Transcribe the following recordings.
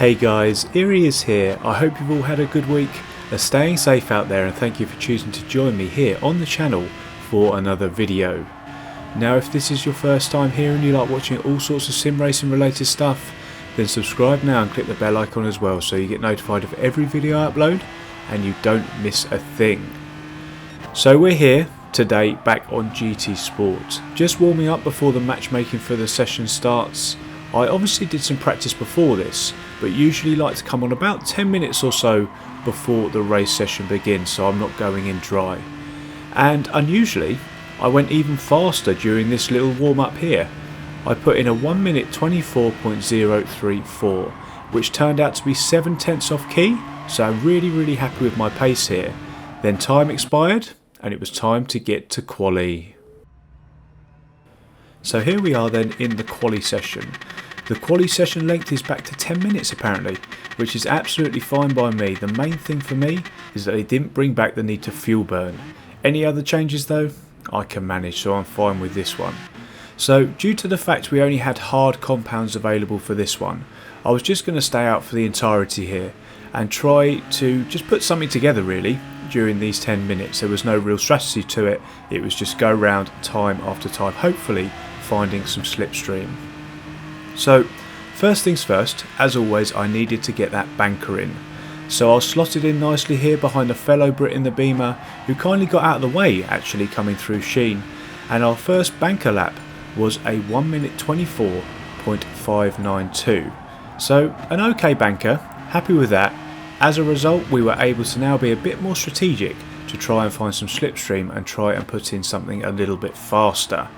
Hey guys, Erie is here. I hope you've all had a good week, staying safe out there, and thank you for choosing to join me here on the channel for another video. Now if this is your first time here and you like watching all sorts of sim racing related stuff, then subscribe now and click the bell icon as well so you get notified of every video I upload and you don't miss a thing. So we're here today back on GT Sport, just warming up before the matchmaking for the session starts. I obviously did some practice before this, but usually like to come on about 10 minutes or so before the race session begins, so I'm not going in dry. And unusually, I went even faster during this little warm up here. I put in a 1 minute 24.034, which turned out to be 7/10 off key, so I'm really happy with my pace here. Then time expired, and it was time to get to Quali. So here we are then in the Quali session. The Quali session length is back to 10 minutes apparently, which is absolutely fine by me. The main thing for me is that they didn't bring back the need to fuel burn. Any other changes though, I can manage, so I'm fine with this one. So due to the fact we only had hard compounds available for this one, I was just going to stay out for the entirety here and try to just put something together really during these 10 minutes. There was no real strategy to it, it was just go round time after time, hopefully finding some slipstream. So first things first, as always I needed to get that banker in. So I was slotted in nicely here behind a fellow Brit in the Beamer who kindly got out of the way actually coming through Sheen, and our first banker lap was a 1 minute 24.592. So an okay banker, happy with that. As a result we were able to now be a bit more strategic to try and find some slipstream and try and put in something a little bit faster.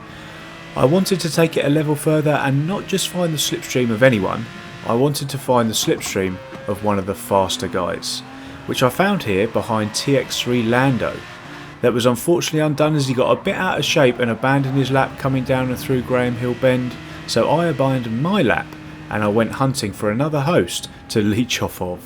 I wanted to take it a level further and not just find the slipstream of anyone, I wanted to find the slipstream of one of the faster guys, which I found here behind TX3 Lando. That was unfortunately undone as he got a bit out of shape and abandoned his lap coming down and through Graham Hill Bend, so I abandoned my lap and I went hunting for another host to leech off of.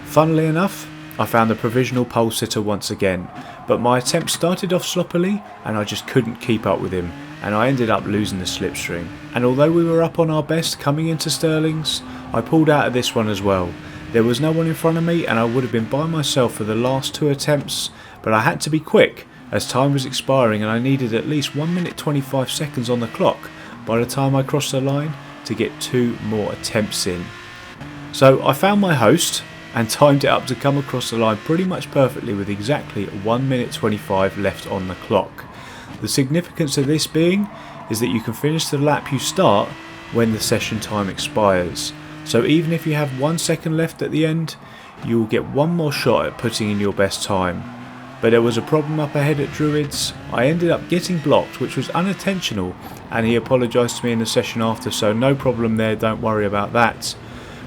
Funnily enough, I found the provisional pole sitter once again, but my attempt started off sloppily and I just couldn't keep up with him, and I ended up losing the slipstream. And although we were up on our best coming into Stirling's, I pulled out of this one as well. There was no one in front of me and I would have been by myself for the last two attempts, but I had to be quick as time was expiring and I needed at least 1 minute 25 seconds on the clock by the time I crossed the line to get 2 more attempts in. So I found my host and timed it up to come across the line pretty much perfectly with exactly 1 minute 25 left on the clock. The significance of this being is that you can finish the lap you start when the session time expires. So even if you have 1 second left at the end, you will get one more shot at putting in your best time. But there was a problem up ahead at Druids. I ended up getting blocked, which was unintentional, and he apologised to me in the session after, so no problem there, don't worry about that.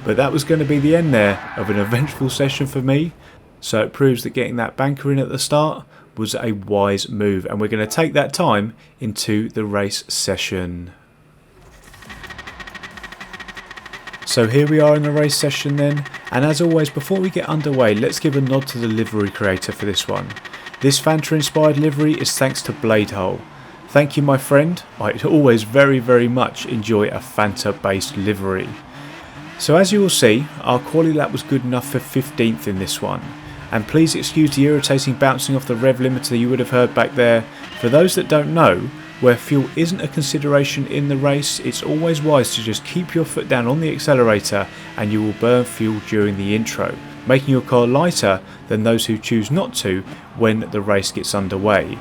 But that was going to be the end there of an eventful session for me, so it proves that getting that banker in at the start was a wise move, and we're going to take that time into the race session. So here we are in the race session then, and as always before we get underway let's give a nod to the livery creator for this one. This Fanta inspired livery is thanks to Bladehole. Thank you my friend, I always very much enjoy a Fanta based livery. So as you will see, our quali lap was good enough for 15th in this one. And please excuse the irritating bouncing off the rev limiter you would have heard back there. For those that don't know, where fuel isn't a consideration in the race, it's always wise to just keep your foot down on the accelerator and you will burn fuel during the intro, making your car lighter than those who choose not to when the race gets underway.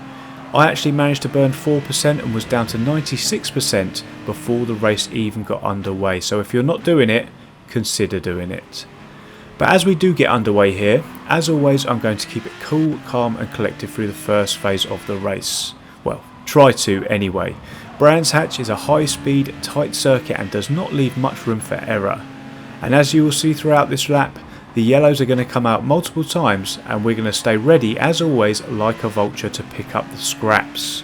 I actually managed to burn 4% and was down to 96% before the race even got underway, so if you're not doing it, consider doing it. But as we do get underway here, as always I'm going to keep it cool, calm and collected through the first phase of the race. Well, try to anyway. Brands Hatch is a high speed, tight circuit and does not leave much room for error. And as you will see throughout this lap, the yellows are going to come out multiple times and we're going to stay ready as always like a vulture to pick up the scraps.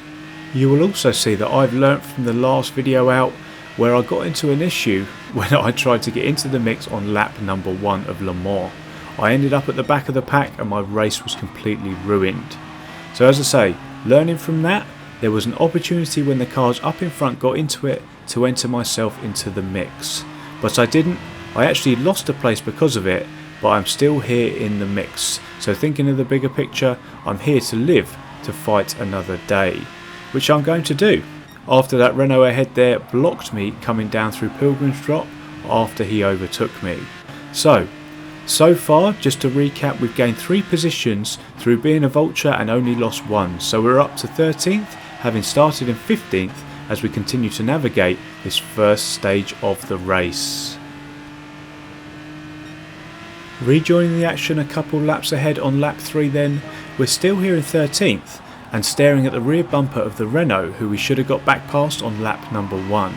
You will also see that I've learnt from the last video out where I got into an issue when I tried to get into the mix on lap number 1 of Le Mans. I ended up at the back of the pack and my race was completely ruined. So as I say, learning from that, there was an opportunity when the cars up in front got into it to enter myself into the mix. But I didn't, I actually lost a place because of it, but I'm still here in the mix. So thinking of the bigger picture, I'm here to live to fight another day, which I'm going to do. After that Renault ahead there blocked me coming down through Pilgrim's Drop after he overtook me. So far, just to recap, we've gained 3 positions through being a vulture and only lost 1. So we're up to 13th, having started in 15th as we continue to navigate this first stage of the race. Rejoining the action a couple laps ahead on lap 3 then, we're still here in 13th and staring at the rear bumper of the Renault, who we should have got back past on lap number 1.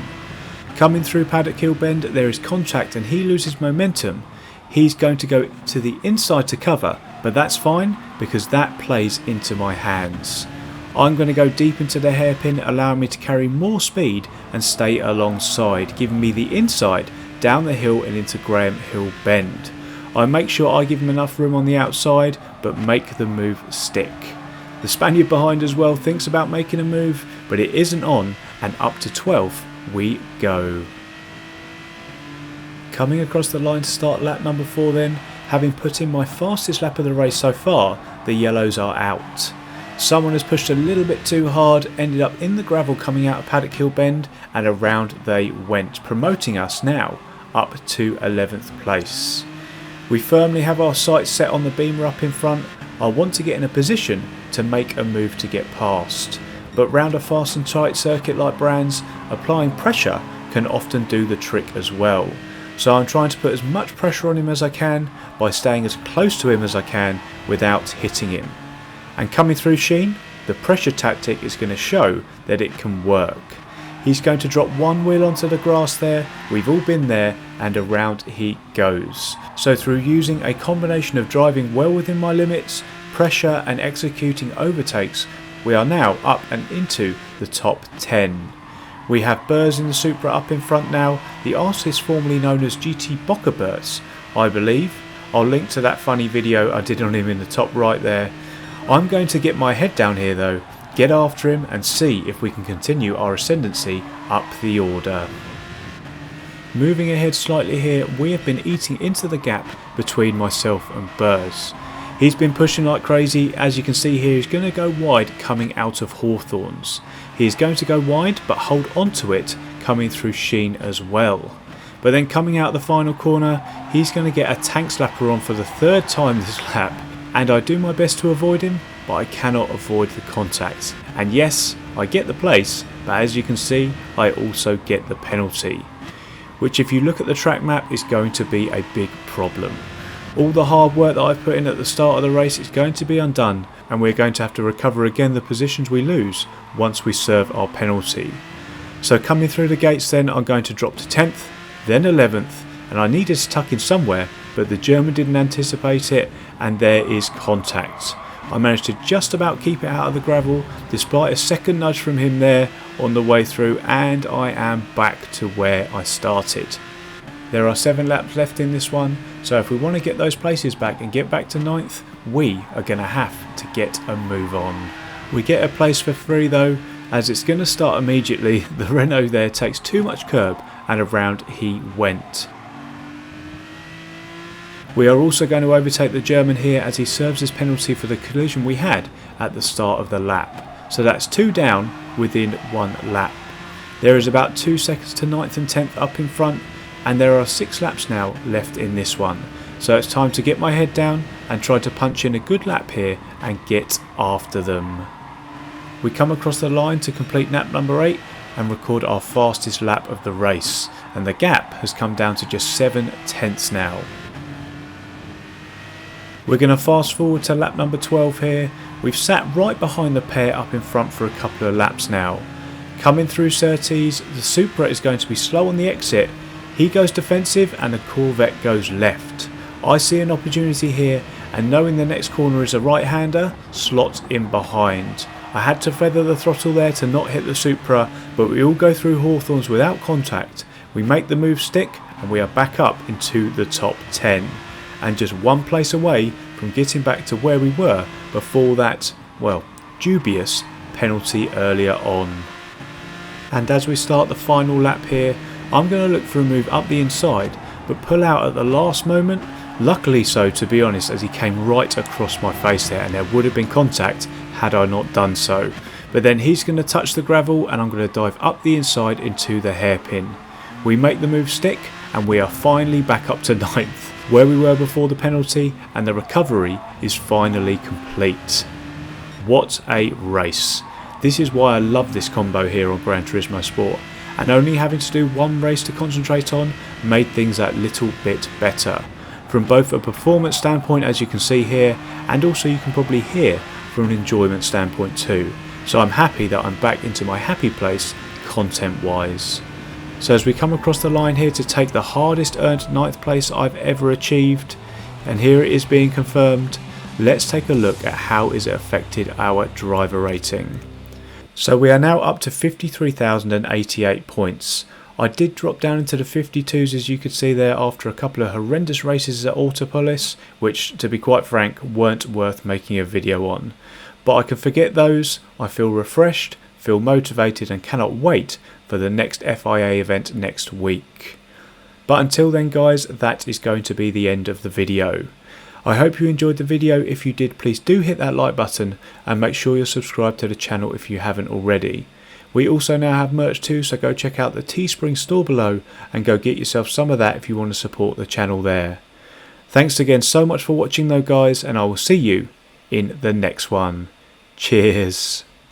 Coming through Paddock Hill Bend, there is contact and he loses momentum. He's going to go to the inside to cover, but that's fine because that plays into my hands. I'm going to go deep into the hairpin, allowing me to carry more speed and stay alongside, giving me the inside down the hill and into Graham Hill Bend. I make sure I give him enough room on the outside, but make the move stick. The Spaniard behind as well thinks about making a move, but it isn't on, and up to 12th we go. Coming across the line to start lap number 4 then, having put in my fastest lap of the race so far, the yellows are out. Someone has pushed a little bit too hard, ended up in the gravel coming out of Paddock Hill Bend, and around they went, promoting us now up to 11th place. We firmly have our sights set on the beamer up in front. I want to get in a position to make a move to get past, but round a fast and tight circuit like Brands, applying pressure can often do the trick as well. So I'm trying to put as much pressure on him as I can by staying as close to him as I can without hitting him. And coming through Sheen, the pressure tactic is going to show that it can work. He's going to drop one wheel onto the grass there, we've all been there, and around he goes. So through using a combination of driving well within my limits, pressure and executing overtakes, we are now up and into the top 10. We have Burrs in the Supra up in front now, the artist formerly known as GT Bockerberts, I believe. I'll link to that funny video I did on him in the top right there. I'm going to get my head down here though, get after him and see if we can continue our ascendancy up the order. Moving ahead slightly here, we have been eating into the gap between myself and Burrs. He's been pushing like crazy. As you can see here, he's going to go wide coming out of Hawthorns. He's going to go wide but hold onto it coming through Sheen as well. But then coming out the final corner, he's going to get a tank slapper on for the 3rd time this lap. And I do my best to avoid him, but I cannot avoid the contact. And yes, I get the place, but as you can see, I also get the penalty, which if you look at the track map is going to be a big problem. All the hard work that I've put in at the start of the race is going to be undone, and we're going to have to recover again the positions we lose once we serve our penalty. So coming through the gates then, I'm going to drop to 10th, then 11th, and I needed to tuck in somewhere, but the German didn't anticipate it, and there is contact. I managed to just about keep it out of the gravel despite a second nudge from him there on the way through, and I am back to where I started. There are 7 laps left in this one, so if we want to get those places back and get back to 9th, we are going to have to get a move on. We get a place for free though, as it's going to start immediately. The Renault there takes too much curb and around he went. We are also going to overtake the German here as he serves his penalty for the collision we had at the start of the lap. So that's 2 down within 1 lap. There is about 2 seconds to 9th and 10th up in front, and there are 6 laps now left in this one. So it's time to get my head down and try to punch in a good lap here and get after them. We come across the line to complete lap number 8 and record our fastest lap of the race, and the gap has come down to just 7 tenths now. We're going to fast forward to lap number 12 here. We've sat right behind the pair up in front for a couple of laps now. Coming through Surtees, the Supra is going to be slow on the exit. He goes defensive and the Corvette goes left. I see an opportunity here, and knowing the next corner is a right-hander, slot in behind. I had to feather the throttle there to not hit the Supra, but we all go through Hawthorns without contact. We make the move stick and we are back up into the top 10. And just 1 place away from getting back to where we were before that, well, dubious penalty earlier on. And as we start the final lap here, I'm going to look for a move up the inside, but pull out at the last moment. Luckily so, to be honest, as he came right across my face there, and there would have been contact had I not done so. But then he's going to touch the gravel and I'm going to dive up the inside into the hairpin. We make the move stick and we are finally back up to 9th, where we were before the penalty, and the recovery is finally complete. What a race. This is why I love this combo here on Gran Turismo Sport, and only having to do one race to concentrate on made things that little bit better. From both a performance standpoint, as you can see here, and also you can probably hear from an enjoyment standpoint too. So I'm happy that I'm back into my happy place content wise. So as we come across the line here to take the hardest earned 9th place I've ever achieved, and here it is being confirmed, let's take a look at how is it affected our driver rating. So we are now up to 53,088 points. I did drop down into the 52s, as you could see there, after a couple of horrendous races at Autopolis, which to be quite frank weren't worth making a video on. But I can forget those. I feel refreshed, feel motivated and cannot wait for the next FIA event next week. But until then guys, that is going to be the end of the video. I hope you enjoyed the video. If you did, please do hit that like button and make sure you're subscribed to the channel if you haven't already. We also now have merch too, so go check out the Teespring store below and go get yourself some of that if you want to support the channel there. Thanks again so much for watching though guys, and I will see you in the next one. Cheers.